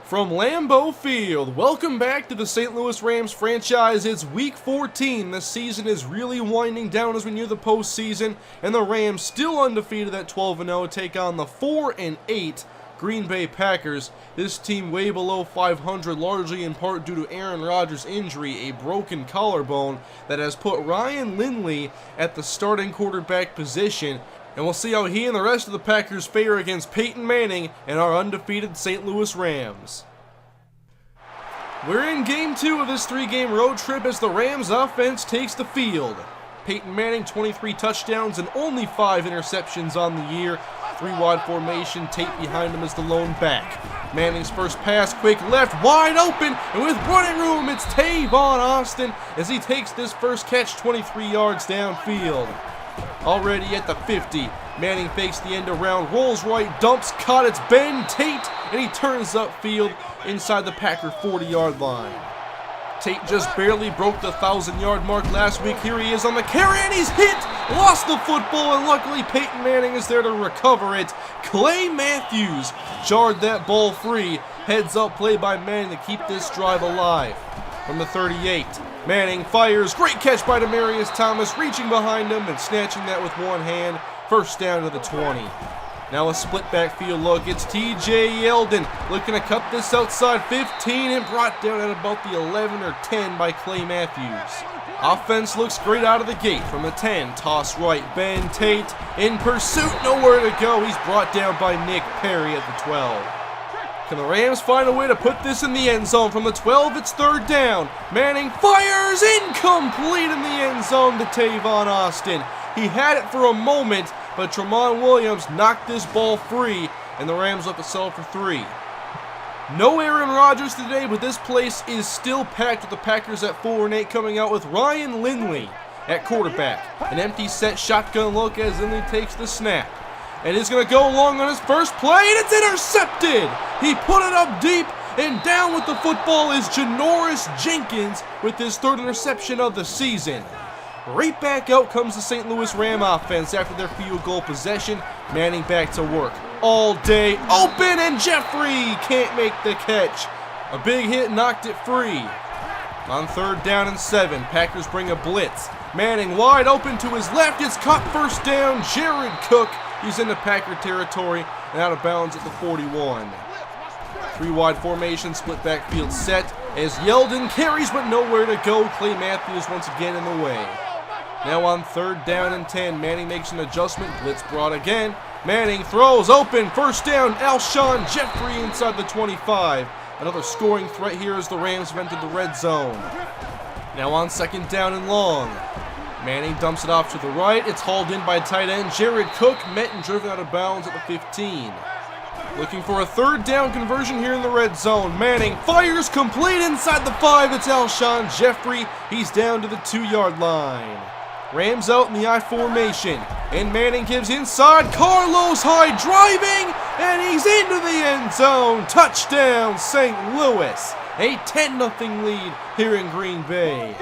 From Lambeau Field, welcome back to the St. Louis Rams franchise. It's week 14. The season is really winding down as we near the postseason, and the Rams, still undefeated at 12-0, take on the 4-8 Green Bay Packers. This team way below 500, largely in part due to Aaron Rodgers' injury, a broken collarbone that has put Ryan Lindley at the starting quarterback position. And we'll see how he and the rest of the Packers fare against Peyton Manning and our undefeated St. Louis Rams. We're in Game 2 of this 3-game road trip as the Rams offense takes the field. Peyton Manning, 23 touchdowns and only 5 interceptions on the year. 3-wide formation, Tate behind him as the lone back. Manning's first pass, quick left, wide open, and with running room, it's Tavon Austin as he takes this first catch 23 yards downfield. Already at the 50, Manning fakes the end around, rolls right, dumps, caught, it's Ben Tate, and he turns upfield inside the Packer 40-yard line. Tate just barely broke the 1,000-yard mark last week. Here he is on the carry, and he's hit, lost the football, and luckily Peyton Manning is there to recover it. Clay Matthews jarred that ball free. Heads up play by Manning to keep this drive alive. From the 38, Manning fires, great catch by Demaryius Thomas, reaching behind him and snatching that with one hand. First down to the 20. Now a split backfield look, it's TJ Yeldon looking to cut this outside 15 and brought down at about the 11 or 10 by Clay Matthews. Offense looks great out of the gate. From the 10, toss right, Ben Tate in pursuit, nowhere to go. He's brought down by Nick Perry at the 12. Can the Rams find a way to put this in the end zone? From the 12, it's third down. Manning fires, incomplete in the end zone to Tavon Austin. He had it for a moment, but Tramon Williams knocked this ball free, and the Rams left to settle for 3. No Aaron Rodgers today, but this place is still packed with the Packers at 4-8, coming out with Ryan Lindley at quarterback. An empty set shotgun look as Lindley takes the snap. And he's going to go long on his first play, and it's intercepted! He put it up deep, and down with the football is Janoris Jenkins with his 3rd interception of the season. Right back out comes the St. Louis Ram offense after their field goal possession. Manning back to work. All day open, and Jeffrey can't make the catch. A big hit knocked it free. On 3rd down and 7, Packers bring a blitz. Manning wide open to his left. It's caught first down. Jared Cook. He's into Packer territory and out of bounds at the 41. 3-wide formation, split backfield set as Yeldon carries but nowhere to go. Clay Matthews once again in the way. Now on 3rd down and 10, Manning makes an adjustment. Blitz brought again. Manning throws open. First down, Alshon Jeffrey inside the 25. Another scoring threat here as the Rams have entered the red zone. Now on 2nd down and long. Manning dumps it off to the right. It's hauled in by tight end Jared Cook, met and driven out of bounds at the 15. Looking for a 3rd down conversion here in the red zone. Manning fires complete inside the 5. It's Alshon Jeffrey. He's down to the 2-yard line. Rams out in the I formation, and Manning gives inside. Carlos Hyde driving, and he's into the end zone. Touchdown, St. Louis. A 10-0 lead here in Green Bay.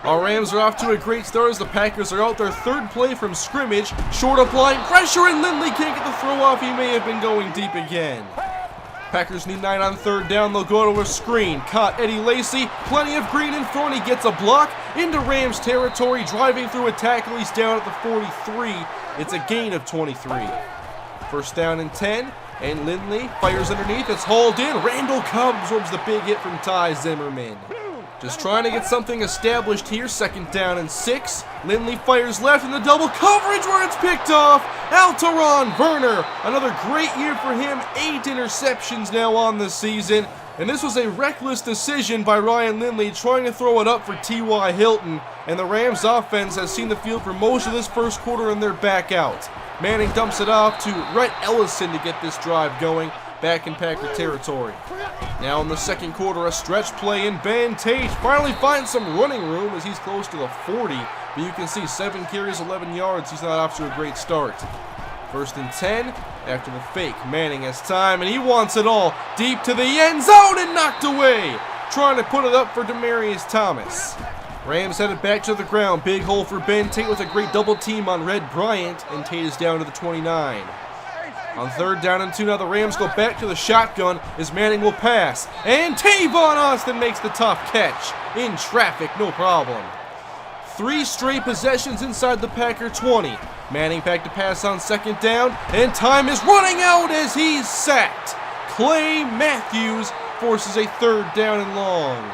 Our Rams are off to a great start as the Packers are out their 3rd play from scrimmage. Short up line pressure, and Lindley can't get the throw off. He may have been going deep again. Packers need 9 on 3rd down. They'll go to a screen. Caught Eddie Lacy. Plenty of green in front. He gets a block into Rams territory. Driving through a tackle. He's down at the 43. It's a gain of 23. 1st down and 10. And Lindley fires underneath. It's hauled in. Randall Cobb absorbs the big hit from Ty Zimmerman. Just trying to get something established here. 2nd down and 6. Lindley fires left in the double coverage where it's picked off. Alteron Werner. Another great year for him. 8 interceptions now on the season. And this was a reckless decision by Ryan Lindley trying to throw it up for T.Y. Hilton. And the Rams offense has seen the field for most of this first quarter and they're back out. Manning dumps it off to Rhett Ellison to get this drive going. Back in Packer territory. Now in the 2nd quarter, a stretch play, and Ben Tate finally finds some running room as he's close to the 40. But you can see 7 carries, 11 yards. He's not off to a great start. 1st and 10 after the fake. Manning has time, and he wants it all. Deep to the end zone and knocked away. Trying to put it up for Demaryius Thomas. Rams headed back to the ground. Big hole for Ben Tate with a great double team on Red Bryant, and Tate is down to the 29. On 3rd down and 2, now the Rams go back to the shotgun as Manning will pass. And Tavon Austin makes the tough catch. In traffic, no problem. 3 straight possessions inside the Packer 20. Manning back to pass on 2nd down, and time is running out as he's sacked. Clay Matthews forces a 3rd down and long.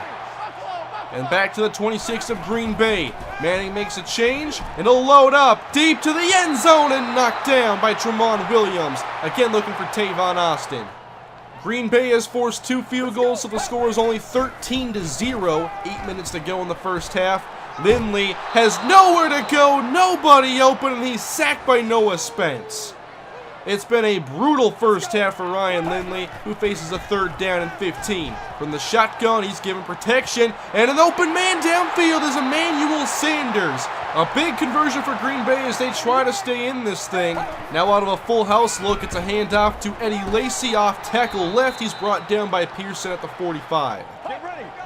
And back to the 26 of Green Bay. Manning makes a change, and he'll load up deep to the end zone and knocked down by Tramon Williams. Again looking for Tavon Austin. Green Bay has forced 2 field goals, so the score is only 13-0. 8 minutes to go in the first half. Lindley has nowhere to go, nobody open, and he's sacked by Noah Spence. It's been a brutal first half for Ryan Lindley, who faces a 3rd down and 15. From the shotgun, he's given protection, and an open man downfield is Emmanuel Sanders. A big conversion for Green Bay as they try to stay in this thing. Now out of a full house look, it's a handoff to Eddie Lacy off tackle left. He's brought down by Pearson at the 45.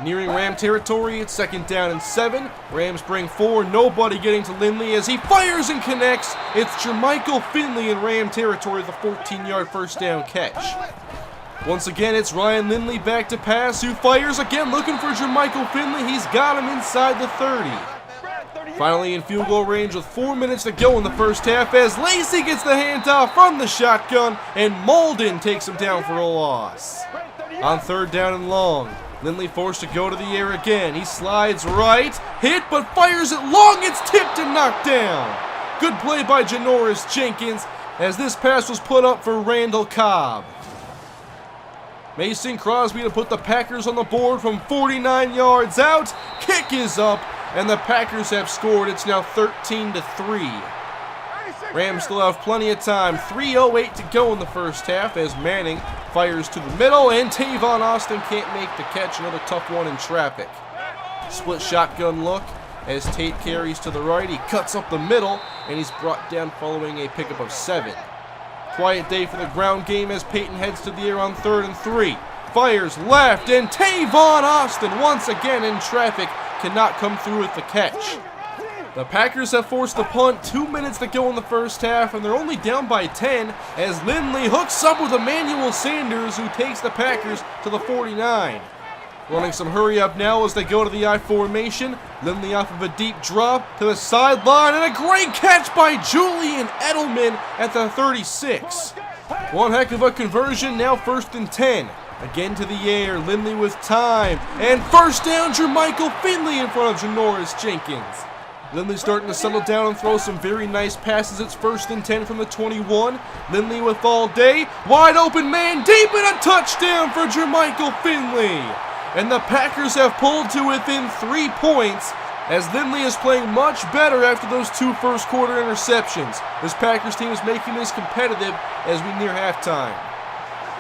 Nearing Ram territory, it's 2nd down and 7. Rams bring 4, nobody getting to Lindley as he fires and connects. It's Jermichael Finley in Ram territory, the 14-yard 1st down catch. Once again, it's Ryan Lindley back to pass, who fires again looking for Jermichael Finley. He's got him inside the 30. Finally in field goal range with 4 minutes to go in the first half as Lacy gets the handoff from the shotgun, and Molden takes him down for a loss. On 3rd down and long, Lindley forced to go to the air again. He slides right, hit, but fires it long. It's tipped and knocked down. Good play by Janoris Jenkins as this pass was put up for Randall Cobb. Mason Crosby to put the Packers on the board from 49 yards out. Kick is up, and the Packers have scored. It's now 13-3. Rams still have plenty of time. 3:08 to go in the first half as Manning fires to the middle, and Tavon Austin can't make the catch. Another tough one in traffic. Split shotgun look as Tate carries to the right. He cuts up the middle, and he's brought down following a pickup of 7. Quiet day for the ground game as Peyton heads to the air on 3rd and 3. Fires left, and Tavon Austin once again in traffic cannot come through with the catch. The Packers have forced the punt. 2 minutes to go in the first half, and they're only down by 10 as Lindley hooks up with Emmanuel Sanders, who takes the Packers to the 49. Running some hurry up now as they go to the I formation. Lindley off of a deep drop to the sideline, and a great catch by Julian Edelman at the 36. One heck of a conversion, now 1st and 10. Again to the air, Lindley with time, and 1st down, Jermichael Finley in front of Janoris Jenkins. Lindley starting to settle down and throw some very nice passes. It's 1st and 10 from the 21. Lindley with all day. Wide open man deep, and a touchdown for Jermichael Finley. And the Packers have pulled to within 3 points as Lindley is playing much better after those 2 first-quarter interceptions. This Packers team is making this competitive as we near halftime.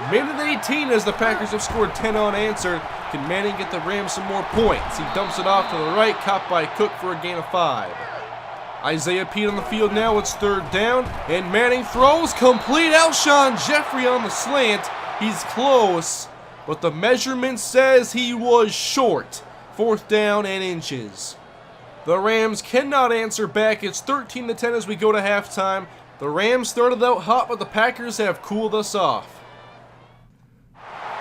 Minute 18 as the Packers have scored 10 unanswered. Can Manning get the Rams some more points? He dumps it off to the right, caught by Cook for a gain of 5. Isaiah Pete on the field now. It's 3rd down, and Manning throws complete. Alshon Jeffrey on the slant. He's close, but the measurement says he was short. 4th down and inches. The Rams cannot answer back. It's 13-10 as we go to halftime. The Rams started out hot, but the Packers have cooled us off.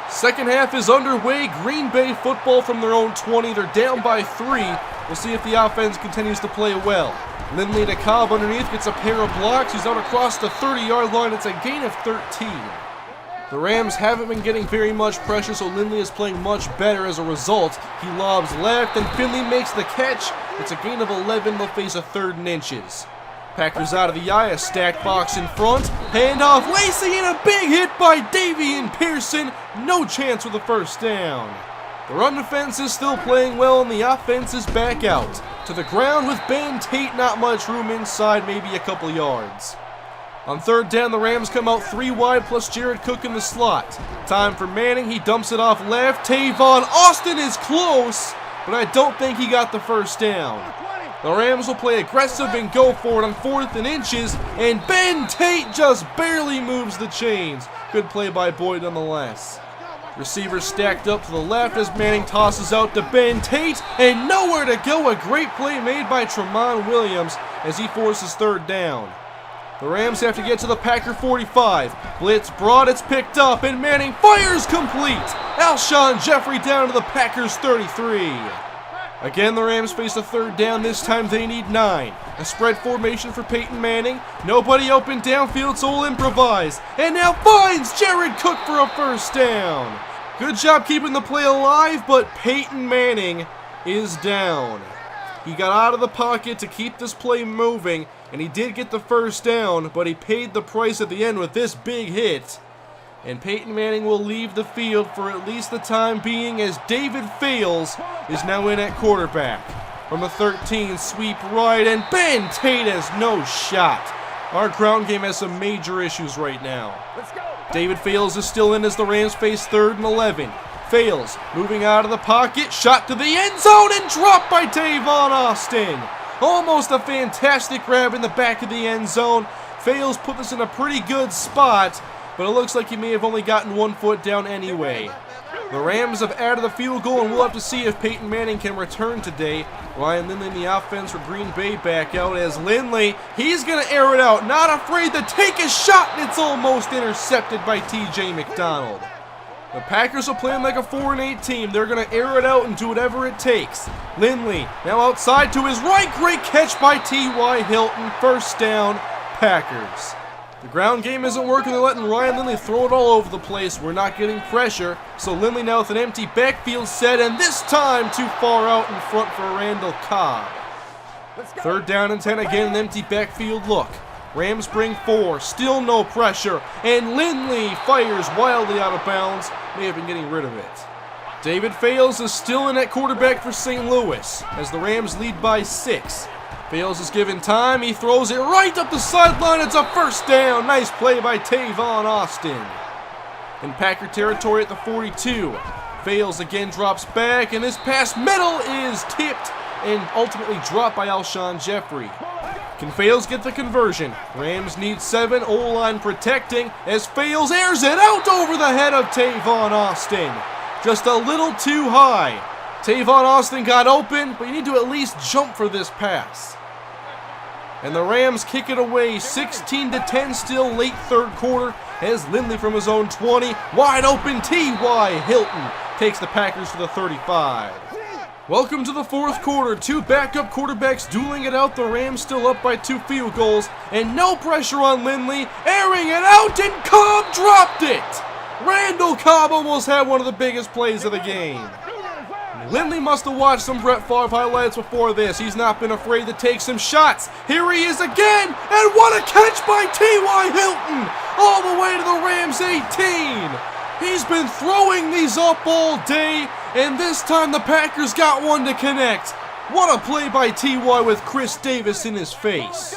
Second half is underway. Green Bay football from their own 20. They're down by 3. We'll see if the offense continues to play well. Lindley to Cobb underneath, gets a pair of blocks. He's out across the 30-yard line. It's a gain of 13. The Rams haven't been getting very much pressure, so Lindley is playing much better as a result. He lobs left, and Finley makes the catch. It's a gain of 11. They'll face a 3rd and inches. Packers out of the eye, a stacked box in front. Handoff, Lacy, and a big hit by Davian Pearson. No chance with the 1st down. The run defense is still playing well, and the offense is back out. To the ground with Ben Tate, not much room inside, maybe a couple yards. On 3rd down, the Rams come out 3 wide plus Jared Cook in the slot. Time for Manning, he dumps it off left. Tavon Austin is close, but I don't think he got the 1st down. The Rams will play aggressive and go for it on 4th and inches, and Ben Tate just barely moves the chains. Good play by Boyd nonetheless. Receivers stacked up to the left as Manning tosses out to Ben Tate, and nowhere to go. A great play made by Tramon Williams as he forces 3rd down. The Rams have to get to the Packer 45. Blitz brought, it's picked up, and Manning fires complete. Alshon Jeffrey down to the Packers 33. Again, the Rams face a third down. This time they need 9. A spread formation for Peyton Manning. Nobody open downfield, so we'll improvise. And now finds Jared Cook for a first down. Good job keeping the play alive, but Peyton Manning is down. He got out of the pocket to keep this play moving, and he did get the first down, but he paid the price at the end with this big hit. And Peyton Manning will leave the field for at least the time being, as David Fales is now in at quarterback. From the 13, sweep right, and Ben Tate has no shot. Our ground game has some major issues right now. David Fales is still in as the Rams face 3rd and 11. Fales moving out of the pocket, shot to the end zone, and dropped by Tavon Austin. Almost a fantastic grab in the back of the end zone. Fales put this in a pretty good spot, but it looks like he may have only gotten 1 foot down anyway. The Rams have added the field goal, and we'll have to see if Peyton Manning can return today. Ryan Lindley in the offense for Green Bay back out as Lindley, he's going to air it out. Not afraid to take a shot, and it's almost intercepted by TJ McDonald. The Packers are playing like a 4-8 team. They're going to air it out and do whatever it takes. Lindley now outside to his right. Great catch by T.Y. Hilton. First down, Packers. The ground game isn't working. They're letting Ryan Lindley throw it all over the place. We're not getting pressure. So Lindley now with an empty backfield set, and this time too far out in front for Randall Cobb. 3rd down and 10 again, an empty backfield look. Rams bring 4, still no pressure, and Lindley fires wildly out of bounds. May have been getting rid of it. David Fales is still in at quarterback for St. Louis as the Rams lead by 6. Fales is given time, he throws it right up the sideline, it's a first down. Nice play by Tavon Austin. In Packer territory at the 42, Fales again drops back, and this pass middle is tipped and ultimately dropped by Alshon Jeffrey. Can Fales get the conversion? Rams need 7, O-line protecting as Fales airs it out over the head of Tavon Austin. Just a little too high. Tavon Austin got open, but you need to at least jump for this pass. And the Rams kick it away, 16-10 still, late 3rd quarter, as Lindley from his own 20, wide open T.Y. Hilton takes the Packers to the 35. Welcome to the 4th quarter, 2 backup quarterbacks dueling it out, the Rams still up by 2 field goals, and no pressure on Lindley, airing it out, and Cobb dropped it! Randall Cobb almost had one of the biggest plays of the game. Lindley must have watched some Brett Favre highlights before this. He's not been afraid to take some shots. Here he is again, and what a catch by T.Y. Hilton! All the way to the Rams 18. He's been throwing these up all day, and this time the Packers got one to connect. What a play by T.Y. with Chris Davis in his face.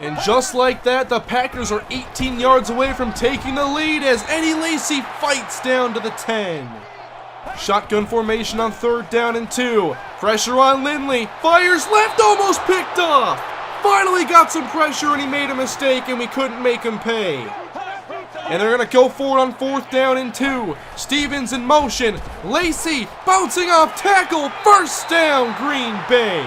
And just like that, the Packers are 18 yards away from taking the lead as Eddie Lacy fights down to the 10. Shotgun formation on 3rd down and 2. Pressure on Lindley. Fires left, almost picked off. Finally got some pressure and he made a mistake and we couldn't make him pay. And they're going to go for it on 4th down and 2. Stevens in motion. Lacy bouncing off tackle. First down, Green Bay.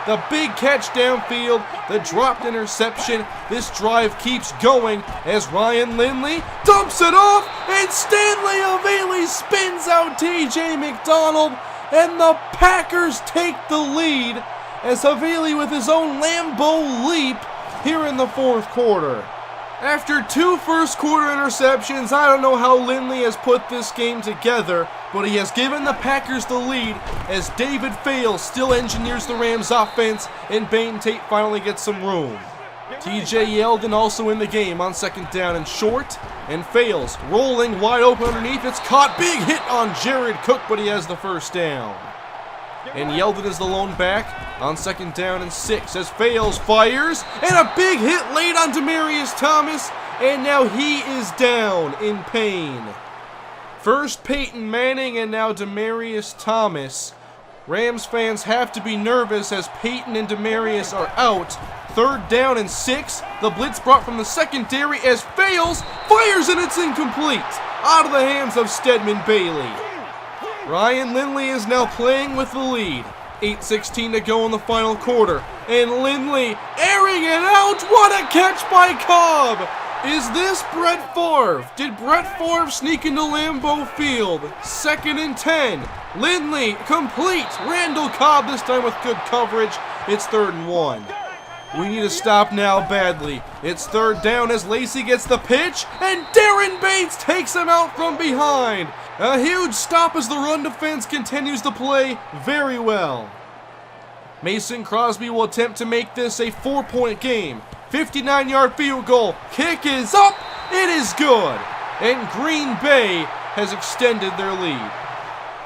The big catch downfield, the dropped interception. This drive keeps going as Ryan Lindley dumps it off, and Stanley Aveli spins out TJ McDonald, and the Packers take the lead as Aveli with his own Lambeau leap here in the 4th quarter. After 2 first-quarter interceptions, I don't know how Lindley has put this game together, but he has given the Packers the lead as David Fales still engineers the Rams' offense and Ben Tate finally gets some room. TJ Yeldon also in the game on 2nd down and short, and Fales rolling wide open underneath. It's caught, big hit on Jared Cook, but he has the first down. And Yeldon is the lone back on 2nd down and 6 as Fales fires, and a big hit late on Demaryius Thomas, and now he is down in pain. First Peyton Manning and now Demaryius Thomas. Rams fans have to be nervous as Peyton and Demaryius are out. 3rd down and 6. The blitz brought from the secondary as Fales fires and it's incomplete. Out of the hands of Stedman Bailey. Ryan Lindley is now playing with the lead. 8:16 to go in the final quarter, and Lindley airing it out. What a catch by Cobb! Is this Brett Favre? Did Brett Favre sneak into Lambeau Field? 2nd and 10. Lindley complete. Randall Cobb this time with good coverage. It's 3rd and 1. We need to stop now badly. It's 3rd down as Lacey gets the pitch, and Darren Bates takes him out from behind. A huge stop as the run defense continues to play very well. Mason Crosby will attempt to make this a 4-point game. 59-yard field goal. Kick is up. It is good. And Green Bay has extended their lead.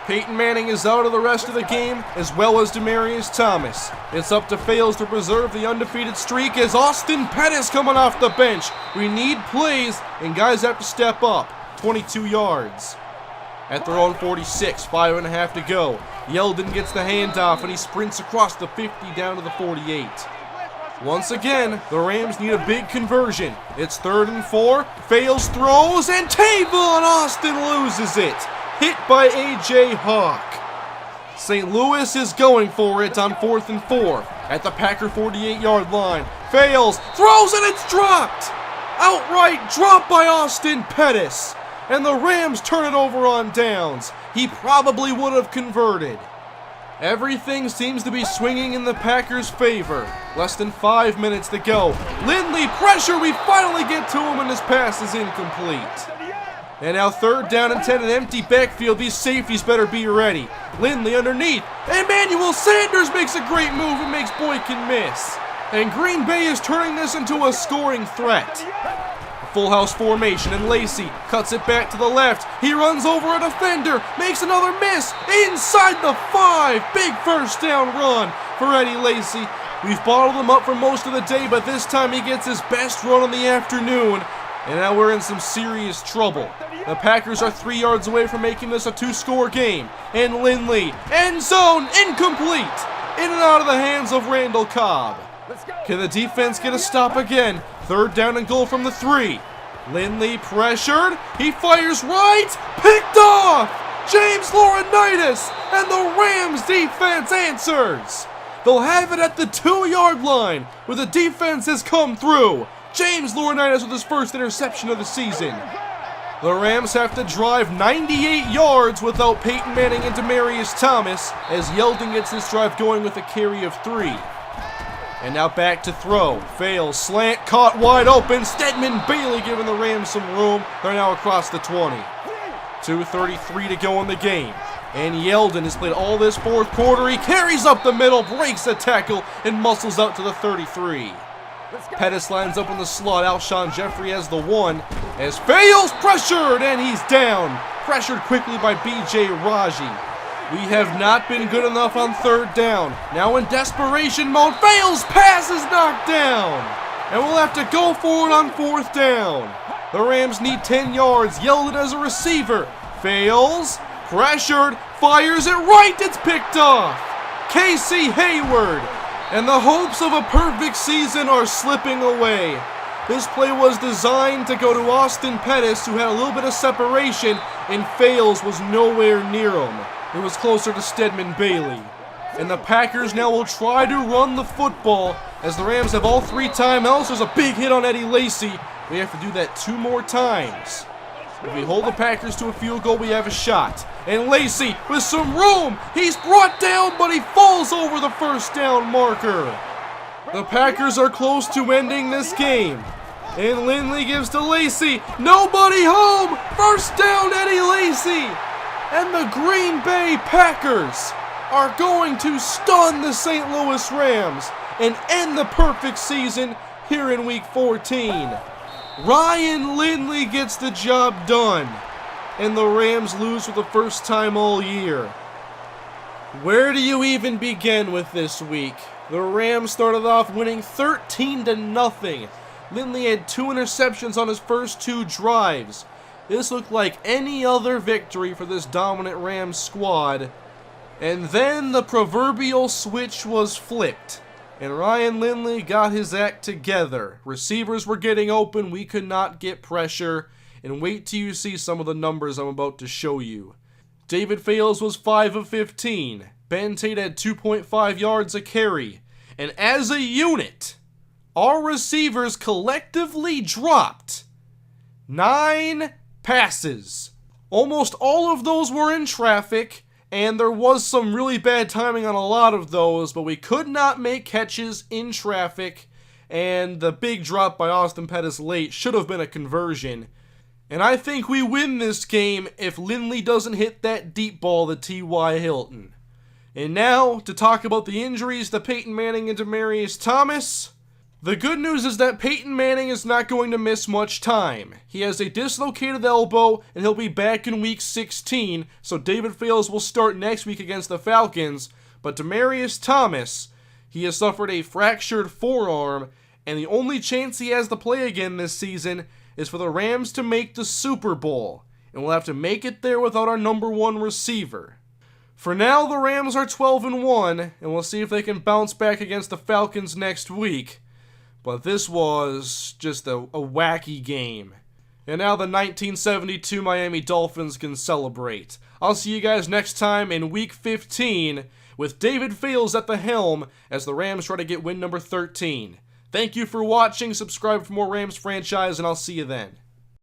Peyton Manning is out of the rest of the game, as well as Demaryius Thomas. It's up to Fales to preserve the undefeated streak as Austin Pettis coming off the bench. We need plays, and guys have to step up. 22 yards. At their own 46, 5.5 to go. Yeldon gets the handoff, and he sprints across the 50 down to the 48. Once again, the Rams need a big conversion. It's 3rd and 4. Fales throws, and Tavon Austin loses it. Hit by A.J. Hawk. St. Louis is going for it on 4th and 4. At the Packer 48-yard line. Fales throws, and it's dropped. Outright drop by Austin Pettis. And the Rams turn it over on downs. He probably would have converted. Everything seems to be swinging in the Packers' favor. Less than 5 minutes to go. Lindley pressure. We finally get to him, and his pass is incomplete. And now 3rd down and 10, an empty backfield. These safeties better be ready. Lindley underneath. Emmanuel Sanders makes a great move and makes Boykin miss. And Green Bay is turning this into a scoring threat. Full house formation, and Lacey cuts it back to the left. He runs over a defender, makes another miss, inside the 5. Big 1st down run for Eddie Lacy. We've bottled him up for most of the day, but this time he gets his best run of the afternoon, and now we're in some serious trouble. The Packers are 3 yards away from making this a 2-score game, and Lindley, end zone, incomplete, in and out of the hands of Randall Cobb. Can the defense get a stop again? 3rd down and goal from the 3. Lindley pressured. He fires right. Picked off. James Laurinaitis. And the Rams defense answers. They'll have it at the 2-yard line where the defense has come through. James Laurinaitis with his first interception of the season. The Rams have to drive 98 yards without Peyton Manning and Demaryius Thomas as Yeldon gets this drive going with a carry of 3. And now back to throw. Fails. Slant caught wide open. Stedman Bailey giving the Rams some room. They're now across the 20. 2:33 to go in the game. And Yeldon has played all this 4th quarter. He carries up the middle, breaks a tackle, and muscles out to the 33. Pettis lines up in the slot. Alshon Jeffrey has the 1. As Fails pressured, and he's down. Pressured quickly by B.J. Raji. We have not been good enough on 3rd down. Now in desperation mode, Fails' pass is knocked down. And we'll have to go for it on 4th down. The Rams need 10 yards. Yeldon as a receiver. Fails, pressured, fires it right. It's picked off. Casey Hayward. And the hopes of a perfect season are slipping away. This play was designed to go to Austin Pettis, who had a little bit of separation, and Fails was nowhere near him. It was closer to Stedman Bailey. And the Packers now will try to run the football as the Rams have all 3 timeouts. There's a big hit on Eddie Lacy. We have to do that 2 more times. If we hold the Packers to a field goal, we have a shot. And Lacy with some room. He's brought down, but he falls over the 1st down marker. The Packers are close to ending this game. And Lindley gives to Lacy. Nobody home. 1st down, Eddie Lacy. And the Green Bay Packers are going to stun the St. Louis Rams and end the perfect season here in Week 14. Ryan Lindley gets the job done, and the Rams lose for the first time all year. Where do you even begin with this week? The Rams started off winning 13-0. Lindley had 2 interceptions on his first 2 drives. This looked like any other victory for this dominant Rams squad. And then the proverbial switch was flipped, and Ryan Lindley got his act together. Receivers were getting open, we could not get pressure, and wait till you see some of the numbers I'm about to show you. David Fales was 5 of 15. Ben Tate had 2.5 yards a carry. And as a unit, our receivers collectively dropped 9 passes. Almost all of those were in traffic, and there was some really bad timing on a lot of those, but we could not make catches in traffic, and the big drop by Austin Pettis late should have been a conversion. And I think we win this game if Lindley doesn't hit that deep ball to T.Y. Hilton. And now, to talk about the injuries to Peyton Manning and Demaryius Thomas. The good news is that Peyton Manning is not going to miss much time. He has a dislocated elbow, and he'll be back in Week 16, so David Fales will start next week against the Falcons. But Demaryius Thomas, he has suffered a fractured forearm, and the only chance he has to play again this season is for the Rams to make the Super Bowl, and we'll have to make it there without our number 1 receiver. For now, the Rams are 12-1, and we'll see if they can bounce back against the Falcons next week. But this was just a wacky game. And now the 1972 Miami Dolphins can celebrate. I'll see you guys next time in Week 15 with David Fales at the helm as the Rams try to get win number 13. Thank you for watching, subscribe for more Rams franchise, and I'll see you then.